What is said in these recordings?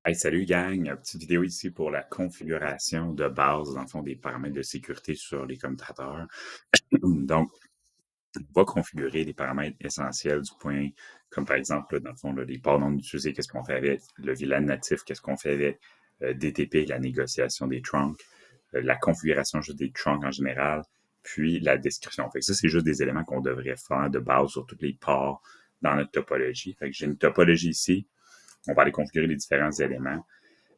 Hey, salut gang, une petite vidéo ici pour la configuration de base, dans le fond, des paramètres de sécurité sur les commutateurs. Donc, on va configurer des paramètres essentiels du point, comme par exemple, là, dans le fond, là, les ports non utilisés, qu'est-ce qu'on fait avec, le VLAN natif, qu'est-ce qu'on fait avec, DTP, la négociation des trunks, la configuration juste des trunks en général, puis la description. Fait que ça, c'est juste des éléments qu'on devrait faire de base sur tous les ports dans notre topologie. Fait que j'ai une topologie ici. On va aller configurer les différents éléments.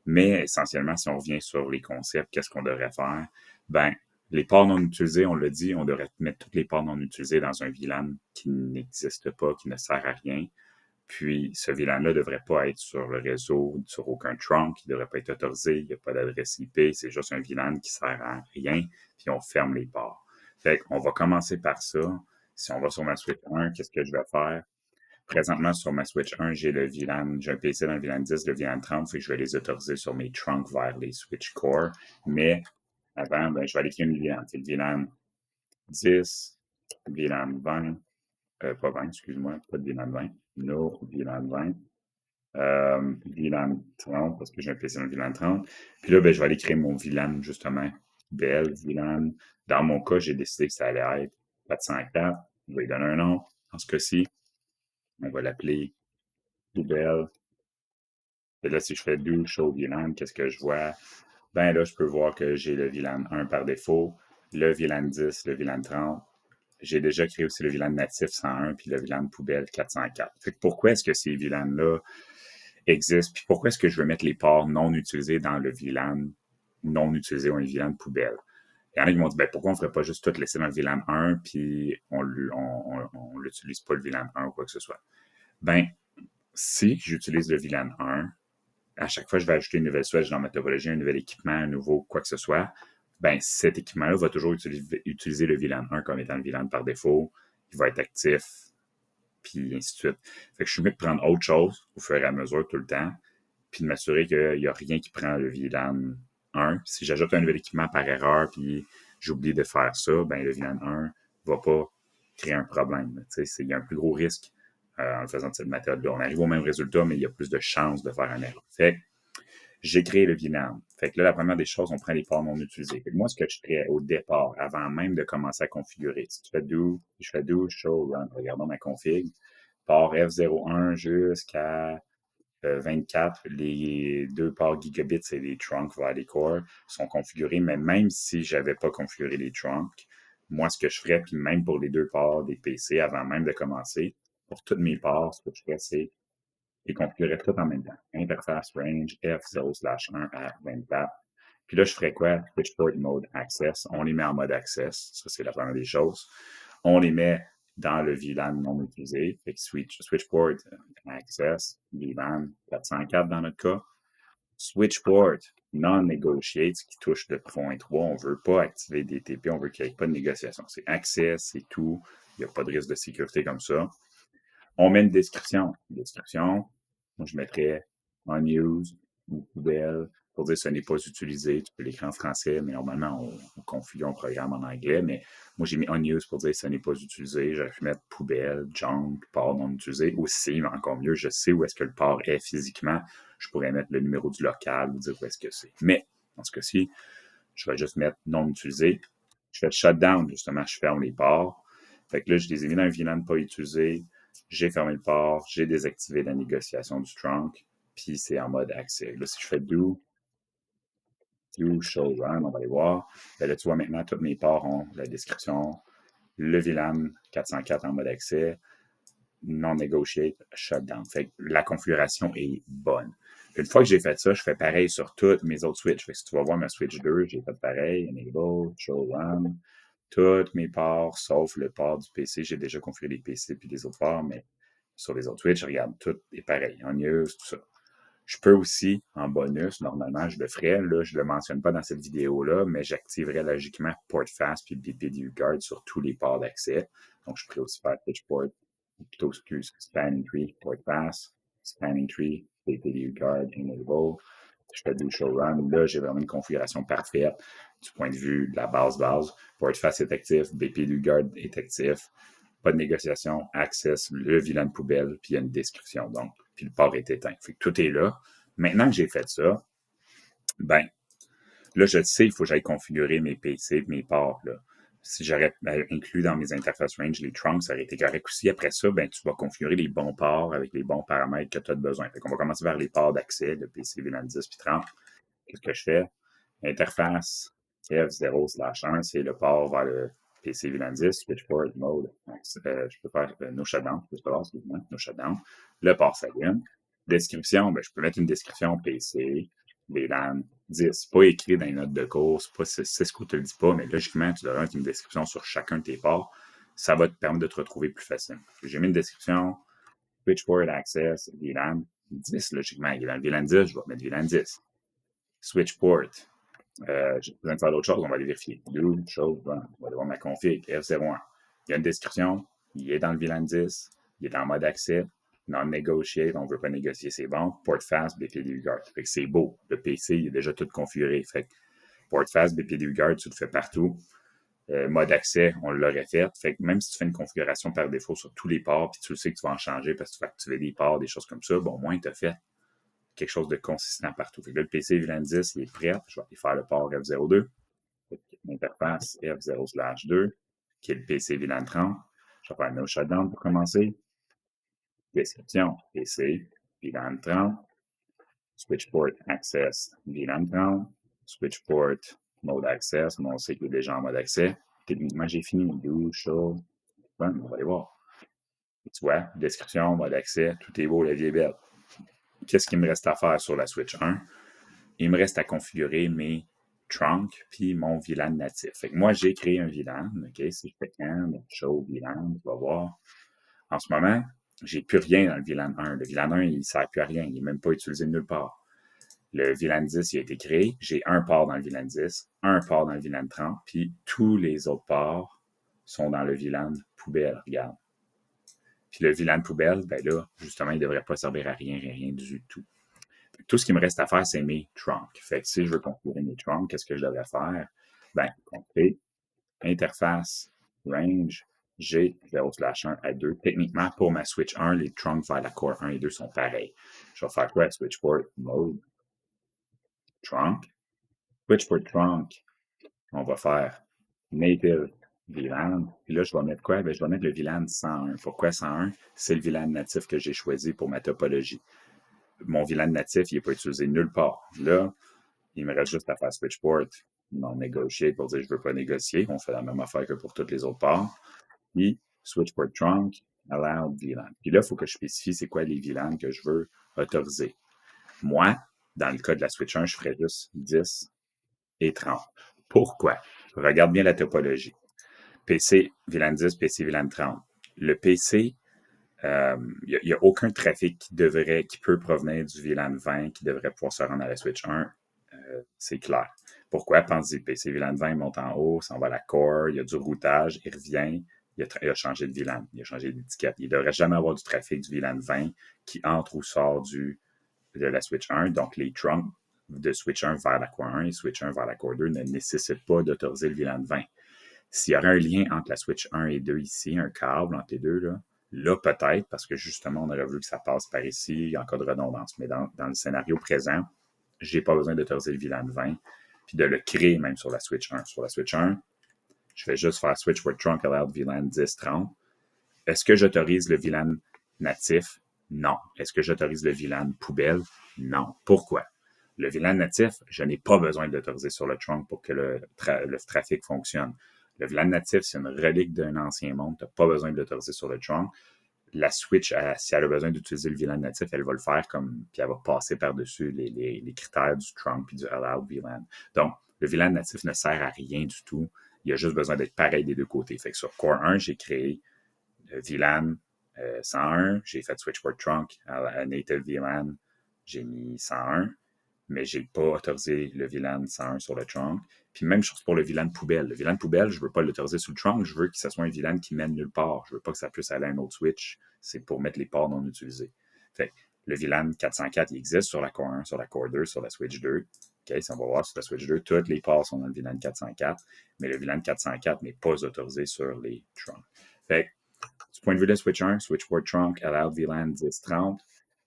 Mais essentiellement, si on revient sur les concepts, qu'est-ce qu'on devrait faire? Ben, les ports non utilisés, on l'a dit, on devrait mettre tous les ports non utilisés dans un VLAN qui n'existe pas, qui ne sert à rien. Puis, ce VLAN-là ne devrait pas être sur le réseau, sur aucun trunk, il ne devrait pas être autorisé, il n'y a pas d'adresse IP, c'est juste un VLAN qui sert à rien, puis on ferme les ports. Fait qu'on va commencer par ça. Si on va sur ma suite 1, qu'est-ce que je vais faire? Présentement, sur ma Switch 1, j'ai le VLAN, j'ai un PC dans le VLAN 10, le VLAN 30, fait que je vais les autoriser sur mes trunks vers les Switch Core. Mais avant, ben, je vais aller créer une VLAN. C'est le VLAN 10, VLAN 20, pas 20, excuse-moi, pas de VLAN 20, no VLAN 20, VLAN 30, parce que j'ai un PC dans le VLAN 30. Puis là, ben, je vais aller créer mon VLAN, justement, belle VLAN. Dans mon cas, j'ai décidé que ça allait être 404. Je vais lui donner un nom. Dans ce cas-ci, on va l'appeler poubelle. Et là, si je fais do show VLAN, qu'est-ce que je vois? Ben là, je peux voir que j'ai le VLAN 1 par défaut, le VLAN 10, le VLAN 30. J'ai déjà créé aussi le VLAN natif 101 puis le VLAN poubelle 404. Fait que pourquoi est-ce que ces VLAN-là existent? Puis pourquoi est-ce que je veux mettre les ports non utilisés dans le VLAN non utilisé ou un VLAN poubelle? Il y en a qui m'ont dit, ben, pourquoi on ne ferait pas juste tout laisser dans le VLAN 1 puis on l'utilise pas le VLAN 1 ou quoi que ce soit? Ben, si j'utilise le VLAN 1, à chaque fois que je vais ajouter une nouvelle switch dans ma topologie, un nouvel équipement, un nouveau quoi que ce soit, ben cet équipement-là va toujours utiliser le VLAN 1 comme étant le VLAN par défaut. Il va être actif, puis ainsi de suite. Fait que je suis mieux de prendre autre chose au fur et à mesure tout le temps, puis de m'assurer qu'il n'y a rien qui prend le VLAN 1. Si j'ajoute un nouvel équipement par erreur, puis j'oublie de faire ça, ben le VLAN 1 va pas créer un problème. Il y a un plus gros risque en le faisant de cette méthode-là. On arrive au même résultat, mais il y a plus de chances de faire un erreur. Fait que j'ai créé le VLAN. Fait que là, la première des choses, on prend les ports non utilisés. Fait que moi, ce que je ferais au départ, avant même de commencer à configurer, si tu fais do, je fais do, show, run, regardons ma config, port F01 jusqu'à 24, les deux ports gigabits et les trunks vers les core sont configurés, mais même si j'avais pas configuré les trunks, moi, ce que je ferais, puis même pour les deux ports des PC, avant même de commencer, pour tous mes ports, ce que je ferais, c'est les configurer tout en même temps. Interface range F0/1 à 24. Puis là, je ferais quoi? Switchport mode access. On les met en mode access. Ça, c'est la première des choses. On les met dans le VLAN non utilisé. Fait que switchport access, VLAN 404 dans notre cas. Switchport non-negotiate, ce qui touche le point 3. On ne veut pas activer des TP, on veut qu'il n'y ait pas de négociation. C'est access, c'est tout. Il n'y a pas de risque de sécurité comme ça. On met une description. Une description, moi, je mettrais unused ou poubelle pour dire que ce n'est pas utilisé. Tu peux l'écrire en français, mais normalement, on configure un programme en anglais. Mais moi, j'ai mis unused pour dire que ce n'est pas utilisé. J'aurais pu mettre poubelle, junk, port non utilisé. Aussi, mais encore mieux, je sais où est-ce que le port est physiquement. Je pourrais mettre le numéro du local ou dire où est-ce que c'est. Mais, dans ce cas-ci, je vais juste mettre non utilisé. Je fais shutdown, justement, je ferme les ports. Fait que là, je les ai mis dans un VLAN pas utilisé. J'ai fermé le port, j'ai désactivé la négociation du trunk, puis c'est en mode accès. Là, si je fais do show run, on va aller voir. Ben là, tu vois, maintenant, tous mes ports ont la description, le VLAN 404 en mode accès, non-negotiate, shutdown. Fait que la configuration est bonne. Une fois que j'ai fait ça, je fais pareil sur toutes mes autres switches. Fait que si tu vas voir ma switch 2, j'ai fait pareil, enable, show run, tous mes ports, sauf le port du PC. J'ai déjà configuré les PC puis les autres ports, mais sur les autres switches, regarde, tout est pareil. Unused, tout ça. Je peux aussi, en bonus, normalement, je le ferais. Là, je ne le mentionne pas dans cette vidéo-là, mais j'activerais logiquement PortFast puis BPDU Guard sur tous les ports d'accès. Donc, je pourrais aussi faire PitchPort, ou plutôt, excuse, Spanning Tree, PortFast, Spanning Tree, BPDU Guard, Enable. Je fais du showrun. Là, j'ai vraiment une configuration parfaite du point de vue de la base. PortFast est actif, BPDU Guard est actif. Pas de négociation, access, le VLAN poubelle, puis il y a une description. Donc, puis le port est éteint. Fait que tout est là. Maintenant que j'ai fait ça, ben, là, je le sais, il faut que j'aille configurer mes PC, mes ports, là. Si j'aurais inclus dans mes interfaces range les trunks, ça aurait été correct aussi. Après ça, ben, tu vas configurer les bons ports avec les bons paramètres que tu as besoin. Fait qu'on va commencer vers les ports d'accès de PC VLAN 10 puis 30. Qu'est-ce que je fais? Interface F0/1, c'est le port vers le PC VLAN 10, switchport mode. Donc, je peux faire no shutdown, je peux savoir, excuse-moi, no shutdown. Le port s'allume. Description, ben, je peux mettre une description PC, VLAN 10. Pas écrit dans les notes de course, c'est ce qu'on te le dit pas, mais logiquement, tu devrais mettre une description sur chacun de tes ports. Ça va te permettre de te retrouver plus facilement. J'ai mis une description, switchport access, VLAN 10, logiquement. Il est dans le VLAN 10, je vais mettre VLAN 10. Switchport, j'ai besoin de faire d'autres choses, on va les vérifier. Do, chose, bon, on va aller voir ma config, F01. Il y a une description, il est dans le VLAN 10, il est en mode accès, non-negotiate, on ne veut pas négocier, c'est bon. Port fast, BPD guard. Fait que c'est beau. Le PC, il est déjà tout configuré. Fait que port fast, BPD guard, tu le fais partout. Mode accès, on l'aurait fait. Fait que même si tu fais une configuration par défaut sur tous les ports, puis tu le sais que tu vas en changer parce que tu vas activer des ports, des choses comme ça, bon, au moins, tu as fait quelque chose de consistant partout. Fait que là, le PC VLAN 10, il est prêt. Je vais aller faire le port F02. L'interface F0/2, qui est le PC VLAN 30. Je vais faire no shutdown pour commencer. Description, PC, VLAN 30. Switchport access, VLAN 30. Switchport mode access, on sait qu'il est déjà en mode accès. Techniquement, j'ai fini. Do, show. Bon, on va aller voir. Et tu vois, description, mode accès, tout est beau, la vie est belle. Qu'est-ce qu'il me reste à faire sur la Switch 1? Il me reste à configurer mes trunks puis mon VLAN natif. Fait que moi, j'ai créé un VLAN. OK, si je fais quand, show VLAN, tu vas voir. En ce moment, j'ai plus rien dans le VLAN 1. Le VLAN 1, il ne sert plus à rien. Il n'est même pas utilisé nulle part. Le VLAN 10, il a été créé. J'ai un port dans le VLAN 10, un port dans le VLAN 30, puis tous les autres ports sont dans le VLAN poubelle. Regarde. Puis le VLAN poubelle, ben là, justement, il ne devrait pas servir à rien, rien du tout. Tout ce qui me reste à faire, c'est mes trunks. Fait que si je veux configurer mes trunks, qu'est-ce que je devrais faire? Ben, config, interface, range, G, 0/1 à 2. Techniquement, pour ma switch 1, les trunks vers la core 1 et 2 sont pareils. Je vais faire quoi? Switch port mode, trunk. Switch port trunk, on va faire native VLAN. Puis là, je vais mettre quoi? Ben, je vais mettre le VLAN 101. Pourquoi 101? C'est le VLAN natif que j'ai choisi pour ma topologie. Mon VLAN natif, il n'est pas utilisé nulle part. Là, il me reste juste à faire switchport, non négocier pour dire je ne veux pas négocier. On fait la même affaire que pour toutes les autres ports. Puis switchport trunk, allow VLAN. Puis là, il faut que je spécifie c'est quoi les VLAN que je veux autoriser. Moi, dans le cas de la Switch 1, je ferais juste 10 et 30. Pourquoi? Regarde bien la topologie. PC VLAN 10, PC VLAN 30. Le PC, il n'y a aucun trafic qui peut provenir du VLAN 20 qui devrait pouvoir se rendre à la Switch 1. C'est clair. Pourquoi? Pensez, le PC VLAN 20 monte en haut, s'en va à la core, il y a du routage, il revient, il a changé de VLAN, il a changé d'étiquette. Il ne devrait jamais avoir du trafic du VLAN 20 qui entre ou sort de la Switch 1. Donc, les trunks de Switch 1 vers la Core 1 et Switch 1 vers la Core 2 ne nécessitent pas d'autoriser le VLAN 20. S'il y aurait un lien entre la Switch 1 et 2 ici, un câble entre les deux, là peut-être, parce que justement, on aurait voulu que ça passe par ici en cas de redondance. Mais dans le scénario présent, j'ai pas besoin d'autoriser le VLAN 20 puis de le créer même sur la Switch 1. Sur la Switch 1, je vais juste faire switch port trunk allowed VLAN 10/30. Est-ce que j'autorise le VLAN natif? Non. Est-ce que j'autorise le VLAN poubelle? Non. Pourquoi? Le VLAN natif, je n'ai pas besoin de l'autoriser sur le trunk pour que le trafic fonctionne. Le VLAN natif, c'est une relique d'un ancien monde. Tu n'as pas besoin de l'autoriser sur le trunk. La Switch, si elle a besoin d'utiliser le VLAN natif, elle va le faire puis elle va passer par-dessus les critères du trunk puis du allowed VLAN. Donc, le VLAN natif ne sert à rien du tout. Il a juste besoin d'être pareil des deux côtés. Fait que sur Core 1, j'ai créé VLAN 101, j'ai fait switch port trunk à native VLAN, j'ai mis 101, mais j'ai pas autorisé le VLAN 101 sur le trunk. Puis même chose pour le VLAN poubelle. Le VLAN poubelle, je veux pas l'autoriser sur le trunk, je veux que ce soit un VLAN qui mène nulle part. Je veux pas que ça puisse aller à un autre switch. C'est pour mettre les ports non utilisés. Fait le VLAN 404, il existe sur la Core 1, sur la Core 2, sur la Switch 2. OK, si on va voir sur la Switch 2, tous les ports sont dans le VLAN 404, mais le VLAN 404 n'est pas autorisé sur les trunks. Fait du point de vue de Switch 1, switch port trunk, allowed VLAN 10/30.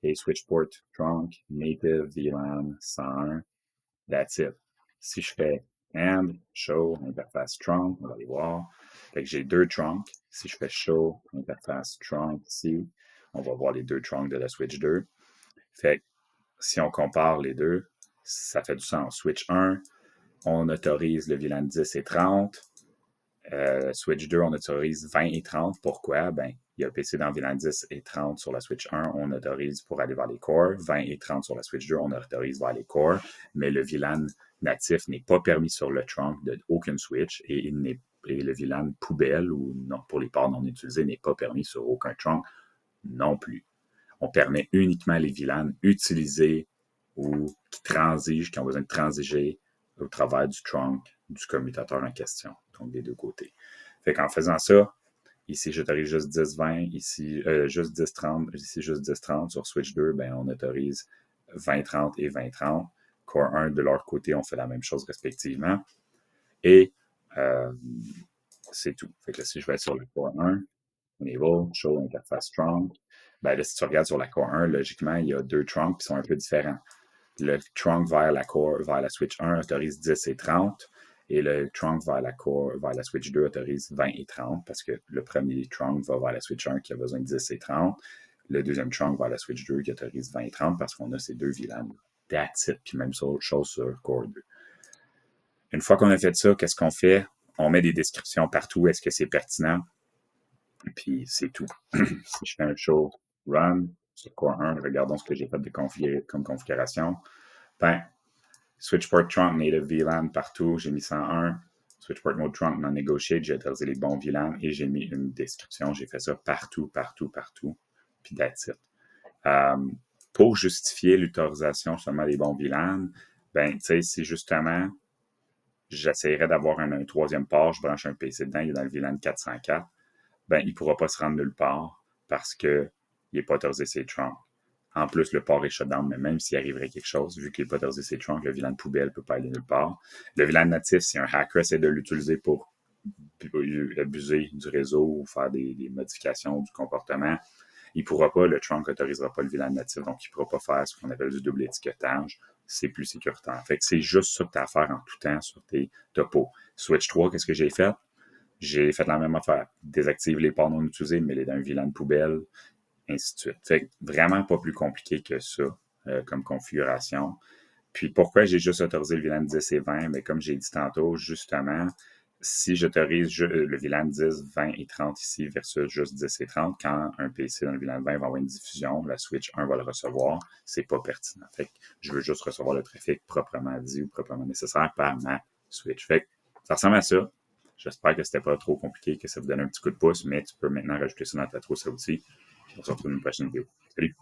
et switch port trunk, native VLAN 101, that's it. Si je fais and, show, interface trunk, on va aller voir. Fait que j'ai deux trunks. Si je fais show, interface trunk ici, on va voir les deux trunks de la switch 2. Fait que si on compare les deux, ça fait du sens. Switch 1, on autorise le VLAN 10 et 30. Switch 2, on autorise 20 et 30. Pourquoi? Ben, il y a PC dans VLAN 10 et 30 sur la Switch 1, on autorise pour aller vers les cores. 20 et 30 sur la Switch 2, on autorise vers les cores. Mais le VLAN natif n'est pas permis sur le trunk d'aucune Switch et le VLAN poubelle ou non, pour les ports non utilisés n'est pas permis sur aucun trunk non plus. On permet uniquement les VLAN utilisés ou qui transigent, qui ont besoin de transiger au travers du trunk du commutateur en question, donc des deux côtés. Fait qu'en faisant ça, ici j'autorise juste 10-20, ici juste 10-30, ici juste 10-30. Sur Switch 2, ben, on autorise 20-30 et 20-30. Core 1, de leur côté, on fait la même chose respectivement. Et c'est tout. Fait que là, si je vais sur le Core 1, Enable, Show Interface Strong, ben là, si tu regardes sur la Core 1, logiquement, il y a deux trunks qui sont un peu différents. Le trunk vers la Switch 1 autorise 10 et 30, et le trunk vers la Switch 2 autorise 20 et 30, parce que le premier trunk va vers la Switch 1 qui a besoin de 10 et 30, le deuxième trunk vers la Switch 2 qui autorise 20 et 30, parce qu'on a ces deux VLAN. That's it. Puis même chose sur Core 2. Une fois qu'on a fait ça, qu'est-ce qu'on fait? On met des descriptions partout. Est-ce que c'est pertinent? Puis c'est tout. Si je fais un show run sur Core 1, regardons ce que j'ai fait comme configuration. Ben, Switchport trunk native VLAN partout, j'ai mis 101. Switchport mode trunk non negotiate, j'ai autorisé les bons VLAN et j'ai mis une description. J'ai fait ça partout. Puis that's it. Pour justifier l'autorisation seulement des bons VLAN, ben, tu sais, si justement j'essaierais d'avoir un troisième port, je branche un PC dedans, il est dans le VLAN 404, ben, il ne pourra pas se rendre nulle part parce qu'il n'est pas autorisé ses trunks. En plus, le port est shutdown, mais même s'il arriverait quelque chose, vu qu'il n'est pas autorisé ses trunks, le VLAN poubelle ne peut pas aller nulle part. Le VLAN natif, si un hacker essaie de l'utiliser pour abuser du réseau ou faire des modifications du comportement, il ne pourra pas, le trunk n'autorisera pas le VLAN natif, donc il ne pourra pas faire ce qu'on appelle du double étiquetage. C'est plus sécuritaire. Fait que c'est juste ça que tu as à faire en tout temps sur tes topos. Switch 3, qu'est-ce que j'ai fait? J'ai fait la même affaire. Désactive les ports non utilisés, mais les dans un VLAN poubelle, ainsi de suite. Fait que vraiment pas plus compliqué que ça comme configuration. Puis pourquoi j'ai juste autorisé le VLAN 10 et 20? Mais comme j'ai dit tantôt, justement, si j'autorise le VLAN 10, 20 et 30 ici versus juste 10 et 30, quand un PC dans le VLAN 20 va avoir une diffusion, la Switch 1 va le recevoir, c'est pas pertinent. Fait que je veux juste recevoir le trafic proprement dit ou proprement nécessaire par ma Switch. Fait que ça ressemble à ça. J'espère que c'était pas trop compliqué, que ça vous donne un petit coup de pouce, mais tu peux maintenant rajouter ça dans ta trousse à outils. On se retrouve dans une prochaine vidéo. Salut!